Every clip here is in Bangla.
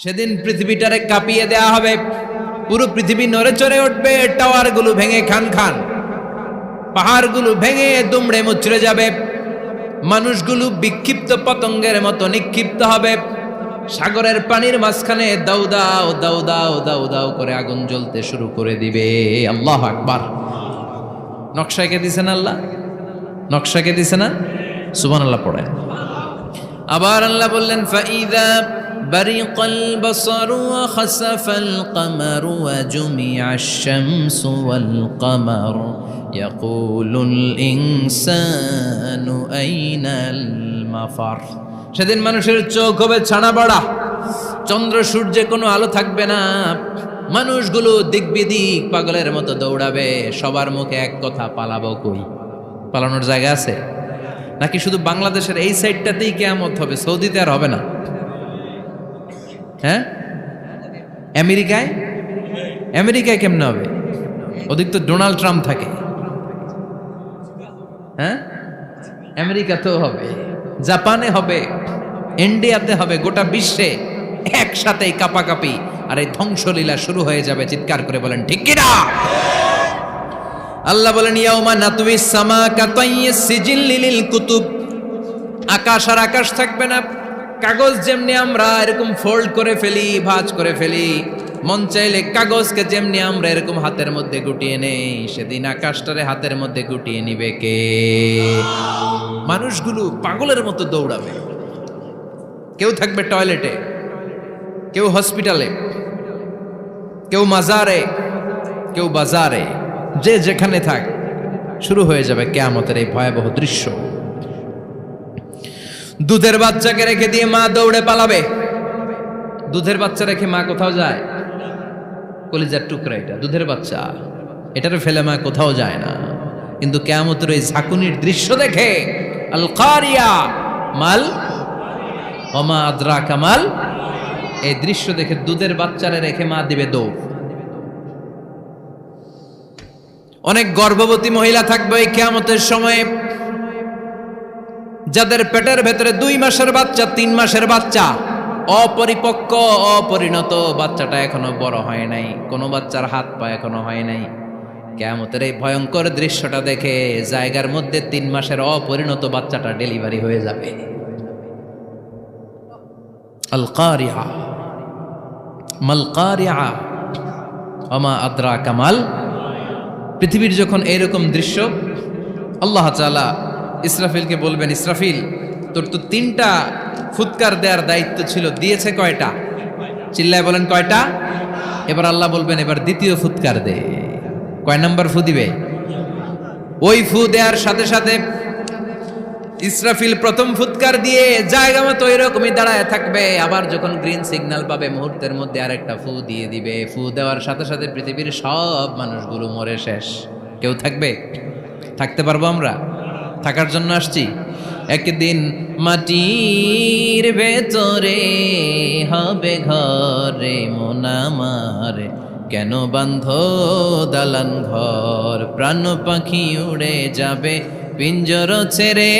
সেদিন পৃথিবীটারে কাঁপিয়ে দেয়া হবে, পুরো পৃথিবী নড়ে চড়ে উঠবে, টাওয়ারগুলো ভেঙে খান খান, পাহাড়গুলো ভেঙে দুমড়ে মুচড়ে যাবে, মানুষগুলো বিক্ষিপ্ত পতঙ্গের মতো নিক্ষিপ্ত হবে, সাগরের পানির মাঝখানে দাউ দাউ দাউ দাউ দাউ দাউ করে আগুন জ্বলতে শুরু করে দিবে। আল্লাহু আকবার। নকশা কে দিছেন আল্লাহ? নকশা কে দিছে না? সুবহানাল্লাহ পড়ে। আবার আল্লাহ বললেন ফাইদা বারিকাল বাসারু ওয়া খাসাফাল কামারু ওয়া জুমিআশ শামসু ওয়াল কামার ইয়াকুলুল ইনসানু আইনাল মাফার। সেদিন মানুষের চোখ হবে ছানা বড়া, চন্দ্র সূর্যে কোনো আলো থাকবে না, মানুষগুলো দিক বিদিক পাগলের মতো দৌড়াবে, সবার মুখে এক কথা, পালাবো কই? পালানোর জায়গা আছে নাকি শুধু বাংলাদেশের এই সাইডটাতেই কিয়ামত হবে? সৌদিতে আর হবে না? হ্যাঁ, আমেরিকায়? আমেরিকায় কেমনে হবে? ওদিক তো ডোনাল্ড ট্রাম্প থাকে। হ্যাঁ, আমেরিকাতেও হবে, জাপানে হবে, ইন্ডিয়াতে হবে, গোটা বিশ্বে একসাথেই কাপাকাপি আর এই ধ্বংসলীলা শুরু হয়ে যাবে। চিৎকার করে বলেন ঠিক কিনা? আল্লাহ বলেন ইয়াউমা নাতুইস সামা কাতাইয়িস সিজিল্লি লিল কুতুব। আকাশ আর আকাশ থাকবে না, কাগজ যেমনি আমরা এরকম ফোল্ড করে ফেলি, ভাঁজ করে ফেলি, মন চাইলে কাগজকে যেমনি আমরা এরকম হাতের মধ্যে গুটিয়ে নেই, সেদিন আকাশটারে হাতের মধ্যে গুটিয়ে নিবে কে? মানুষগুলো পাগলের মতো দৌড়াবে, কেউ থাকবে টয়লেটে, কেউ হসপিটালে, কেউ মাজারে, কেউ বাজারে, যে যেখানে থাক, শুরু হয়ে যাবে কিয়ামতের এই ভয়াবহ দৃশ্য। দুধের বাচ্চাকে রেখে দিয়ে মা দৌড়ে পালাবে। দুধের বাচ্চা রেখে মা কোথাও যায়? কলিজার টুকরা এটা, দুধের বাচ্চা, এটারে ফেলে মা কোথাও যায় না। কিন্তু কিয়ামতের এই ঝাঁকুনির দৃশ্য দেখে, আল কারিয়া মাল ওমা আদরাকা মাল, এই দৃশ্য দেখে দুধের বাচ্চারে রেখে মা দিবে দৌড়। অনেক গর্ভবতী মহিলা থাকবে এই কিয়ামতের সময়ে, যাদের পেটের ভেতরে 2 মাসের বাচ্চা, 3 মাসের বাচ্চা, অপরিপক্ক অপরিণত, বাচ্চাটা এখনো বড় হয় নাই, কোনো বাচ্চার হাত পা এখনো হয় নাই। কিয়ামতের এই ভয়ঙ্কর দৃশ্যটা দেখে জায়গার মধ্যে 3 মাসের অপরিণত বাচ্চাটা ডেলিভারি হয়ে যাবে। আল কারিয়া মাল কারিয়া ওমা আদরাকা মাল। পৃথিবীর যখন এইরকম দৃশ্য, আল্লাহ তাআলা ইসরাফিলকে বলবেন, ইসরাফিল তোর তো 3টা ফুৎকার দেওয়ার দায়িত্ব ছিল, দিয়েছে কয়টা? চিল্লায় বলেন কয়টা? এবার আল্লাহ বলবেন এবার দ্বিতীয় ফুৎকার দে। কয় নাম্বার ফু দিবে? ওই ফু দেওয়ার সাথে সাথে ইসরাফিল প্রথম ফুৎকার দিয়ে জায়গা মতো এরকমই দাঁড়ায় থাকবে, আবার যখন গ্রিন সিগন্যাল পাবে মুহূর্তের মধ্যে আরেকটা ফু দিয়ে দিবে। ফু দেওয়ার সাথে সাথে পৃথিবীর সব মানুষগুলো মরে শেষ। কেউ থাকবে? থাকতে পারবো আমরা? থাকার জন্য আসছি। একদিন মাটির ভেতরে হবে ঘরে মন আমার, কেন বান্ধ দালান ঘর, প্রাণ পাখি উড়ে যাবে পিঞ্জর ছেড়ে,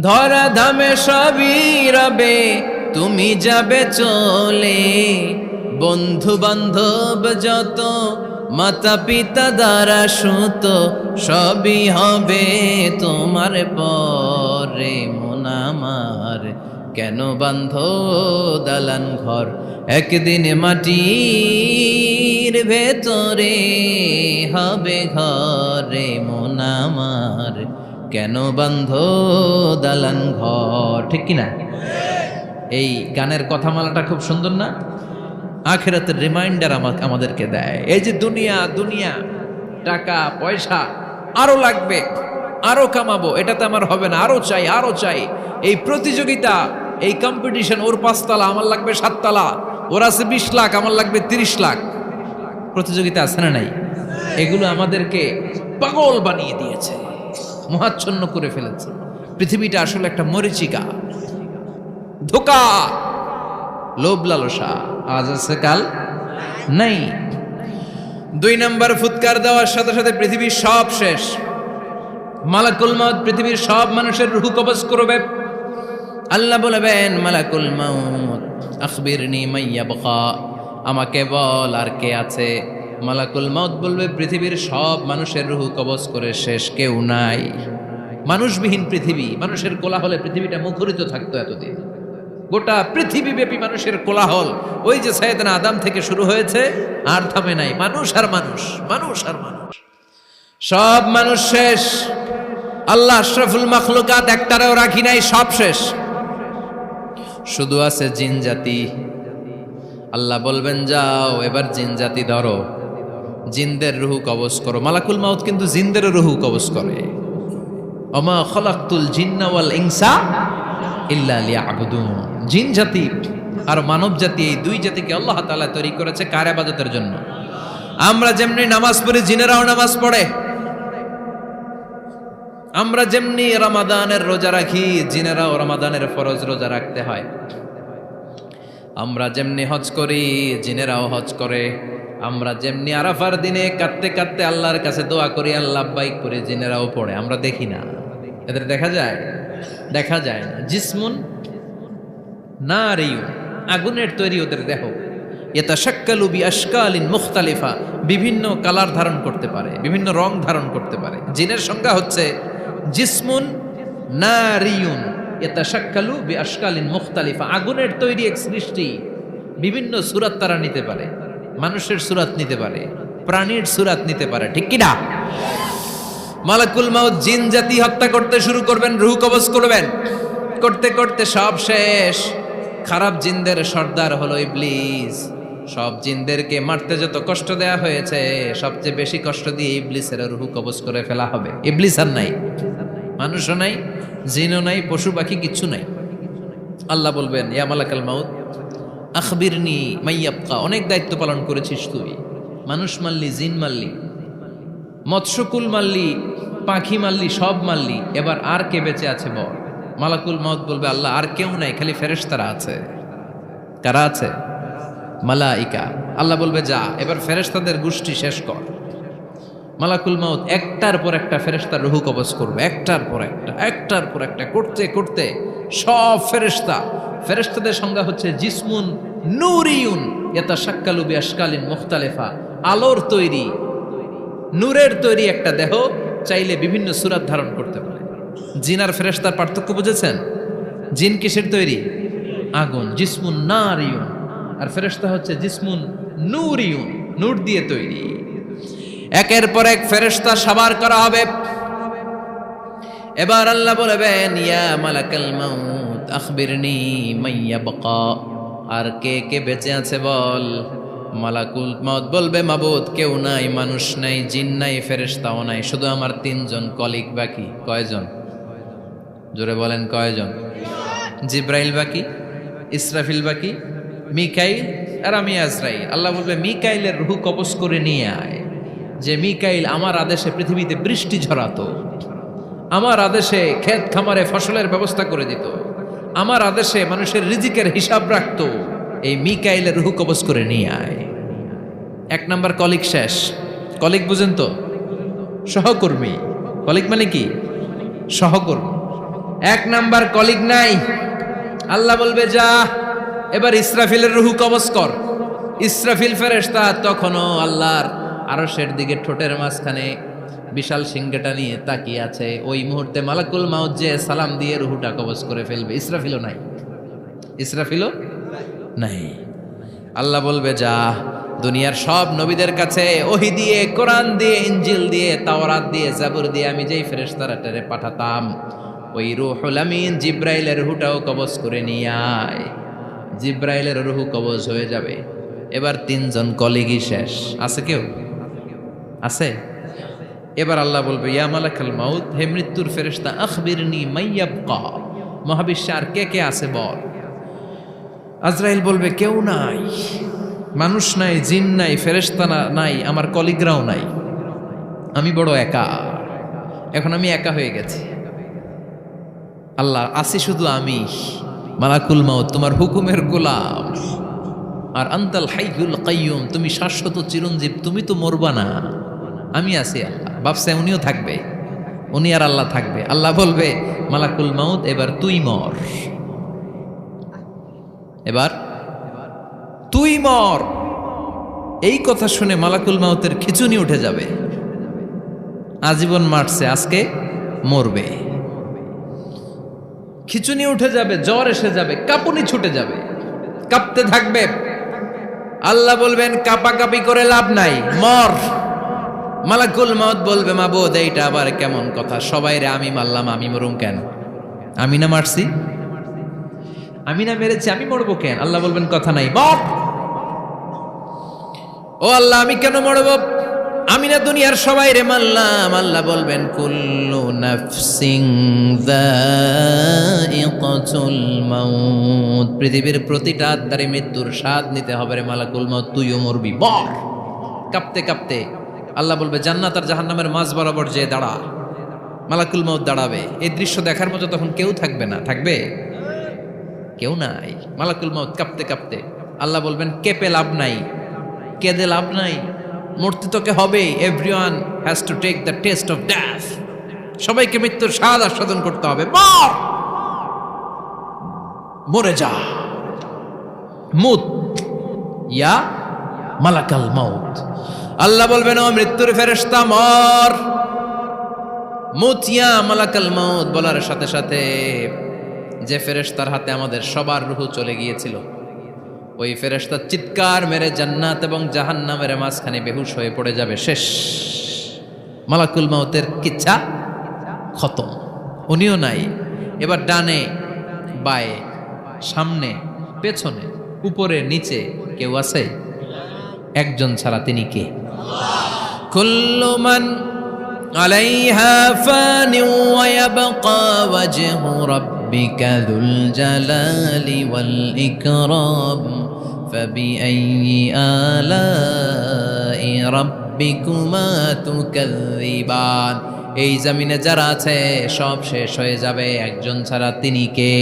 ধরা ধামে সবই রবে তুমি যাবে চলে, বন্ধু বান্ধব যত মাতা পিতা দ্বারা সুত সবই হবে তোমার পরে মন আমার, কেন বান্ধ দালান ঘর, একদিন মাটির ভেতরে হবে ঘরে মন আমার, কেন বান্ধ দালান ঘর। ঠিক কিনা? এই গানের কথামালাটা খুব সুন্দর না? আখিরাতের রিমাইন্ডার আমাদেরকে দেয়। এই যে দুনিয়া দুনিয়া, টাকা পয়সা আরো লাগবে, আরো কামাবো, এটাতে আমার হবে না, আরো চাই আরো চাই। এই প্রতিযোগিতা, এই কম্পিটিশন, ওর 5 তলা আমার লাগবে 7 তলা, ওর আছে 20 লাখ আমার লাগবে 30 লাখ, প্রতিযোগিতা আছে না নাই? এগুলো আমাদেরকে পাগল বানিয়ে দিয়েছে, মোহাচ্ছন্ন করে ফেলেছে। পৃথিবীটা আসলে একটা মরীচিকা, ধোঁকা, লোভ লালসা, আজ আছে কাল নাই। 2 নাম্বার ফুৎকার দেওয়ার সাথে সাথে পৃথিবীর সব শেষ। মালাকুল মউত পৃথিবীর সব মানুষের রূহ কবজ করবে। আল্লাহ বলবেন মালাকুল মাউত আখবিরনি মাইয়াবকা, আমাকে বল আর কে আছে। মালাকুল মাউত বলবে পৃথিবীর সব মানুষের রুহু কবজ করে শেষ, কেউ নাই। মানুষবিহীন পৃথিবী, মানুষের কোলাহলে পৃথিবীটা মুখরিত থাকতো এতদিন। গোটা পৃথিবীব্যাপী মানুষের কোলাহল, ওই যে সাইয়েদনা আদম থেকে শুরু হয়েছে আর থামে নাই। মানুষ আর মানুষ, মানুষ আর মানুষ, সব মানুষ শেষ। আল্লাহ আশরাফুল মাখলুকাত একটারেও রাখি নাই, সব শেষ। শুধু আছে জিন জাতি। আল্লাহ বলবেন যাও এবার জিন জাতি ধরো, জিনদের রুহু কবজ করো। মালাকুল মাউত কিন্তু জিনদের রুহু কবজ করে। ওমা খলাকতুল জিন্না ওয়াল ইনসা ইল্লা লিয়াবুদুন। জিন জাতি আর মানব জাতি, এই দুই জাতিকে আল্লাহ তাআলা তৈরি করেছে কার ইবাদতের জন্য। আমরা যেমনি নামাজ পড়ি, জিনেরাও নামাজ পড়ে। আমরা যেমনি রমাদানের রোজা রাখি, জিনেরাও রমাদানের ফরজ রোজা রাখতে হয়। আমরা যেমনি হজ করি, জিনেরাও হজ করে। আমরা যেমনি আরাফার দিনে কাঁদতে কাঁদতে আল্লাহর কাছে দোয়া করি, আল্লাহ বাইক করে, জিনেরাও পড়ে। আমরা দেখি না, এদের দেখা যায়? দেখা যায় না। জিসমুন নারিয়ুন, আগুনের তৈরি ওদের দেহ। ইয়াতাশাক্কালু বিআশকালিন মুখতালিফা, বিভিন্ন কালার ধারণ করতে পারে, বিভিন্ন রং ধারণ করতে পারে। জিনের সংজ্ঞা হচ্ছে জিসমুন নারিয়ুন ইয়াতাশাক্কালু বিআশকালিন মুখতালিফা, আগুনের তৈরি এক সৃষ্টি। বিভিন্ন সূরত তারা নিতে পারে, মানুষের সূরত নিতে পারে, প্রাণীর সূরত নিতে পারে, ঠিক কি না? মালাকুল মাউত জিন জাতি হত্যা করতে শুরু করবেন, রূহ কবজ করবেন। করতে করতে সব শেষ। খারাপ জিনদের সর্দার হলো ইবলিস। সব জিনদেরকে মারতে যত কষ্ট দেয়া হয়েছে, সবচেয়ে বেশি কষ্ট দিয়ে ইবলিসের রূহ কবজ করে ফেলা হবে। ইবলিস আর নাই, মানুষও নাই, জিনও নাই, পশু পাখি কিচ্ছু নাই। আল্লাহ বলবেন ইয়া মালাকাল মাউত আখবিরনি মাইয়াবকা, অনেক দায়িত্ব পালন করেছিস তুই। মানুষ মারলি, জিন মারলি, মৎস্যকুল মারলি, পাখি মারলি, সব মারলি, এবার আর কে বেঁচে আছে বল। মালাকুল মাউত বলবে আল্লাহ আর কেউ নাই, খালি ফেরেশতারা আছে। কারা আছে? মালাইকা। আল্লাহ বলবে যা এবার ফেরেশতাদের গোষ্ঠী শেষ কর। মালাকুল মাউত একটার পর একটা ফেরেশতার রূহ কবজ করবে, একটার পর একটা, একটার পর একটা, করতে করতে সব ফেরেশতা। ফেরেশতাদের সংজ্ঞা হচ্ছে জিসমুন নূরিয়ুন ইয়াতাশাক্কালু বিআশকালিন মুখতালিফা, আলোর তৈরি, নূরের তৈরি একটা দেহ, চাইলে বিভিন্ন সূরত ধারণ করতে পারে। জিন আর ফেরেশতার পার্থক্য বুঝেছেন? জিন কিসের তৈরি? আগুন, জিসমুন নারিয়ুন। আর ফেরেশতা হচ্ছে জিসমুন নূরিয়ুন, নূর দিয়ে তৈরি। একের পর এক ফেরেশতা সাবার করা হবে। এবার আল্লাহ বলবেন ইয়া মালাকাল মাউত আখবিরনি মাইয়াবকা, আর কে কে বেঁচে আছে বল। মালাকুল মাউত বলবে মাবুদ কেউ নাই, মানুষ নাই, জিন নাই, ফেরেশতাও নাই, শুধু আমার তিনজন কলিগ বাকি। কয়জন? জোরে বলেন কয়জন? জিব্রাইল বাকি, ইসরাফিল বাকি, মিকাইল আর আমি আজরাইল। আল্লাহ বলবে মিকাইলের রূহ কবজ করে নিয়ে আয়। যে মিকাইল আমার আদেশে পৃথিবীতে বৃষ্টি ঝরাতো, আমার আদেশে ক্ষেত খামারে ফসলের ব্যবস্থা করে দিত, আমার আদেশে মানুষের রিজিকের হিসাব রাখতো, এই মিকাইলের রূহ কবজ করে নিয়ে আয়। এক নাম্বার কলিগ শেষ। কলিগ বুঝেন তো? সহকর্মী। কলিগ মানে কি? সহকর্মী। এক নাম্বার কলিগ নাই। আল্লাহ বলবে যা এবার ইসরাফিলের রূহ কবজ কর। ইসরাফিল ফেরেশতা তখনও আল্লাহর আরশের দিকে ঠোঁটের মাঝখানে বিশাল সিংহটা নিয়ে তাকিয়ে আছে। ওই মুহূর্তে মালাকুল মাউত যে সালাম দিয়ে রূহটা কবজ করে ফেলবে। ইসরাফিলও নাই, ইসরাফিলও নাই। আল্লাহ বলবে যা দুনিয়ার সব নবীদের কাছে ওহী দিয়ে, কোরআন দিয়ে, ইনজিল দিয়ে, তাওরাত দিয়ে, জাবুর দিয়ে আমি যেই ফেরেশতারা পাঠাতাম, ওই রূহুল আমিন জিব্রাইলের রূহটাও কবজ করে নিয়ে আয়। জিব্রাইলের রূহ কবজ হয়ে যাবে। এবার তিনজন কলিগই শেষ। আছে কেউ? আছে? এবার আল্লাহ বলবে ইয়া মালাকাল মাউত, হে মৃত্যুর ফেরেশতা আখবিরনি মাইয়াবকা, মহাবিশ্বে আর কে কে আছে বল। আজরাইল বলবে কেউ নাই, মানুষ নাই, জিন নাই, ফেরেশতা নাই, আমার কলিগরাও নাই, আমি বড় একা। এখন আমি একা হয়ে গেছি। আল্লাহ আসি শুধু আমি। মালাকুল মাউত তোমার হুকুমের গোলাম, আর আনতাল হাইয়ুল কাইয়ুম, তুমি শাশ্বত চিরঞ্জীব, তুমি তো মরবা না, আমি আছি। আল্লাহ ভাবছে উনিও থাকবে, উনি আর আল্লাহ থাকবে। আল্লাহ বলবে মালাকুল মাউত এবার তুই মর। এবার তুই মর, এই কথা শুনে মালাকুল মাউতের খিচুনি উঠে যাবে। আজীবন মারছে, আজকে মরবে। খিচুনি উঠে যাবে, জ্বর এসে যাবে, কাঁপুনি ছুটে যাবে, কাঁপতে থাকবে। আল্লাহ বলবেন কাঁপাকাঁপি করে লাভ নাই, মর। মালাকুল মাউত বলবে মাবুদ এইটা আবার কেমন কথা, সবাই রে আমি মারলাম, আমি মরুম কেন? আমি না মারছি, আমি না মেরেছি, আমি মরবো কেন? আল্লাহ বলবেন কথা নাই, মর। ও আল্লাহ আমি কেন মরব? আমি না দুনিয়ার সবাই রে মারলাম। আল্লাহ বলবেন কুল্লু নাফসিন যায়িকাতুল মাউত, পৃথিবীর প্রতিটা আত্মারে মৃত্যুর স্বাদ নিতে হবে রে মালাকুল মাউত, তুইও মরবি, মর। কাঁপতে কাঁপতে আল্লাহ বলবে জান্নাত আর জাহান্নামের মাঝ বরাবর যে দাঁড়া। মালাকুল মাউত দাঁড়াবে, এই দৃশ্য দেখার মতো তখন কেউ থাকবে না, থাকবে কেউ নাই। মালাকুল মাউত কাঁপতে কাঁপতে আল্লাহ বলবেন কেঁপে লাভ নাই, কেঁদে লাভ নাই, মরতে তোকে হবে। Everyone has to take the test of death, সবাইকে মৃত্যুর স্বাদ আস্বাদন করতে হবে। মর, মরে যা। মুত ইয়া মালাকাল মাউত। আল্লাহ বলবেন ও মৃত্যুর ফেরেশতা মর। মুত ইয়া মালাকাল মাউত বলার সাথে সাথে যে ফেরেশতার হাতে আমাদের সবার রূহ চলে গিয়েছিল, ওই ফেরেশতা চিৎকার মেরে জান্নাত এবং জাহান্নামের মাঝখানে বেহুশ হয়ে পড়ে যাবে, শেষ। মালাকুল মাউতের কিচ্ছা খতম, উনিও নাই। এবার ডানে বায়ে সামনে পেছনে উপরে নিচে কেউ আছে? একজন ছাড়া, তিনি কে? কুল্লু মান আলাইহা ফানি ওয়া ইয়াবকা ওয়াজহু রাব্বিকা যুল জালালি ওয়াল ইকরাম ফাবিআইয়ি আলাই রাব্বিকুমা তুকাযযিবান। এই জমিনে যারা আছে সব শেষ হয়ে যাবে, একজন ছাড়া, তিনি কে?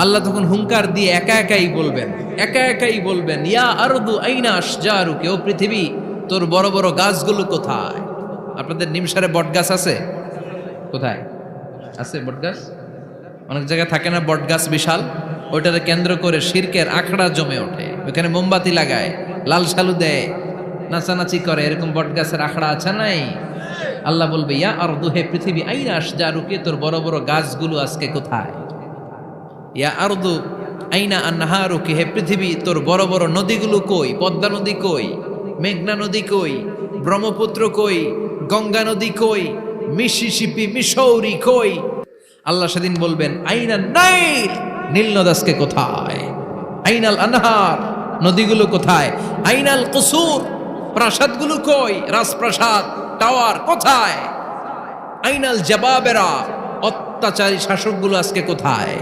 আল্লাহ তখন হুঙ্কার দিয়ে একা একাই বলবেন, একা একাই বলবেন ইয়া আরদু আইনা আশজারুকি, ও পৃথিবী তোর বড় বড় গাছগুলো কোথায়? আপনাদের নিমসারে বট গাছ আছে? কোথায় আছে বট গাছ? অনেক জায়গায় থাকে না বট গাছ বিশাল, ওইটাকে কেন্দ্র করে শিরকের আখড়া জমে ওঠে, ওখানে মোমবাতি লাগায়, লাল শালু দেয়, নাচানাচি করে, এরকম বট গাছের আখড়া আছে নাই? আল্লাহ বলবে ইয়া আরদু, হে পৃথিবী, আইনা আশজারুকি, তোর বড় বড় গাছগুলো আজকে কোথায়? ইয়া আরদু আইনা আনহারুকি, হে পৃথিবী তোর বড় বড় নদীগুলো কই? পদ্মা নদী কই? মেঘনা নদী কই? ব্রহ্মপুত্র কই? গঙ্গা নদী কই? মিসিসিপি, মিসৌরি কই? আল্লাহ সেদিন বলবেন আইনা নাইল, নীল নদ আজকে কোথায়? আইনাল আনহার, নদীগুলো কোথায়? আইনাল কুসুর, প্রাসাদগুলো কই? রাজপ্রাসাদ, টাওয়ার কোথায়? আইনাল জাবাবেরা, অত্যাচারী শাসকগুলো আজকে কোথায়?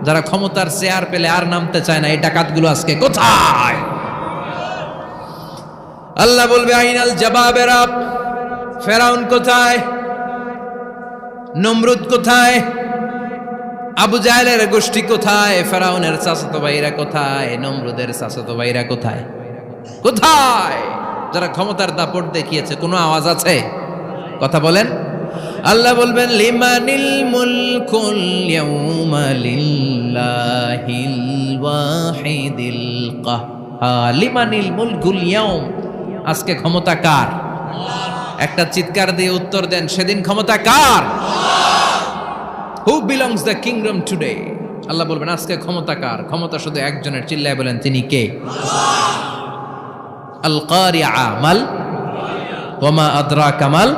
যারা ক্ষমতার চেয়ার পেলে আর নামতে চায় না, এই ডাকাতগুলো আজকে কোথায়? আল্লাহ বলবে আইনাল জাবাবেরা, ফেরাউন কোথায়? নমরুদ কোথায়? আবু জাহেলের গোষ্ঠী কোথায়? ফেরাউনের চাচাতো ভাইরা কোথায়? নমরুদের চাচাতো ভাইরা কোথায়? কোথায়? যারা ক্ষমতার দাপট দেখিয়েছে, কোনো আওয়াজ আছে? কথা বলেন। আল্লাহ বলবেন লিমানিল মুলকুল ইয়াউমা লিল্লাহিল ওয়াহিদিল কাহ্হার, লিমানিল মুলকুল ইয়াউম, আজকে ক্ষমতা কার? একটা চিৎকার দিয়ে উত্তর দেন, সেদিন ক্ষমতা কার? Who belongs the kingdom today? আল্লাহ বলবেন আজকে ক্ষমতা কার? ক্ষমতা শুধু একজনের, চিল্লায় বলেন তিনি কে? আল কারিআ মাল ওয়া মা আদরাকা মাল